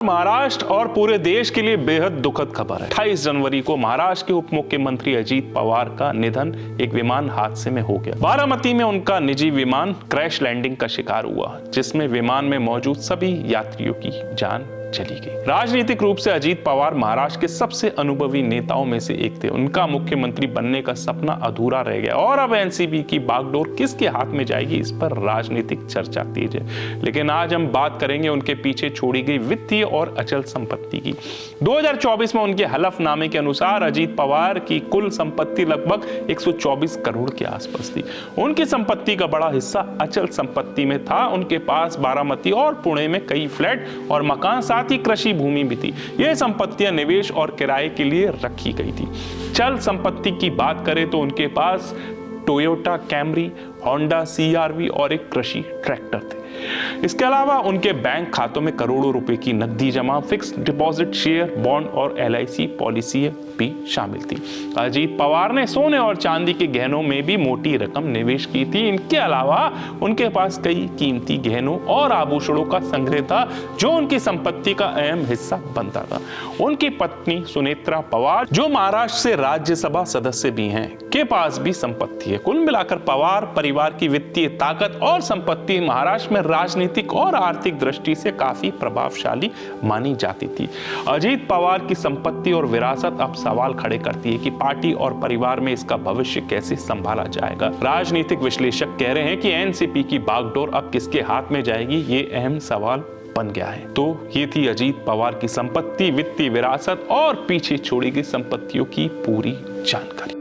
महाराष्ट्र और पूरे देश के लिए बेहद दुखद खबर है। 28 जनवरी को महाराष्ट्र के उप मुख्यमंत्री अजीत पवार का निधन एक विमान हादसे में हो गया। बारामती में उनका निजी विमान क्रैश लैंडिंग का शिकार हुआ, जिसमें विमान में मौजूद सभी यात्रियों की जान चली गई। राजनीतिक रूप से अजीत पवार महाराष्ट्र के सबसे अनुभवी नेताओं में से एक थे। उनका मुख्यमंत्री बनने का सपना अधूरा रह गया और अब एनसीपी की बागडोर किसके हाथ में जाएगी, इस पर राजनीतिक चर्चा तेज है। लेकिन आज हम बात करेंगे उनके पीछे छोड़ी गई वित्तीय और अचल संपत्ति की। 2024 में उनके हलफनामे के अनुसार अजीत पवार की कुल संपत्ति लगभग 124 करोड़ के आसपास थी। उनकी संपत्ति का बड़ा हिस्सा अचल संपत्ति में था। उनके पास बारामती और पुणे में कई फ्लैट और मकान, साथ ही कृषि भूमि भी थी। ये संपत्तियां निवेश और किराए के लिए रखी गई थी। चल संपत्ति की बात करें तो उनके पास टोयोटा कैमरी, होंडा CR-V और एक कृषि ट्रैक्टर थे। इसके अलावा उनके बैंक खातों में करोड़ों रुपए की नकदी जमा, फिक्स्ड डिपॉजिट, शेयर, बॉन्ड और LIC पॉलिसी भी शामिल थी। अजीत पवार ने सोने और चांदी के गहनों में भी मोटी रकम निवेश की थी। इनके अलावा उनके पास कई कीमती गहनों और आभूषणों का संग्रह था, जो उनकी संपत्ति का अहम हिस्सा बनता था। उनकी पत्नी सुनेत्रा पवार, जो महाराष्ट्र से राज्यसभा सदस्य भी हैं, के पास भी संपत्ति है। कुल मिलाकर पवार परिवार की वित्तीय ताकत और संपत्ति महाराष्ट्र में राजनीतिक और आर्थिक दृष्टि से काफी प्रभावशाली मानी जाती थी। अजीत पवार की संपत्ति और विरासत अब सवाल खड़े करती है कि पार्टी और परिवार में इसका भविष्य कैसे संभाला जाएगा। राजनीतिक विश्लेषक कह रहे हैं कि एनसीपी की बागडोर अब किसके हाथ में जाएगी, ये अहम सवाल बन गया है। तो ये थी अजीत पवार की संपत्ति, वित्तीय विरासत और पीछे छोड़ी गई संपत्तियों की पूरी जानकारी।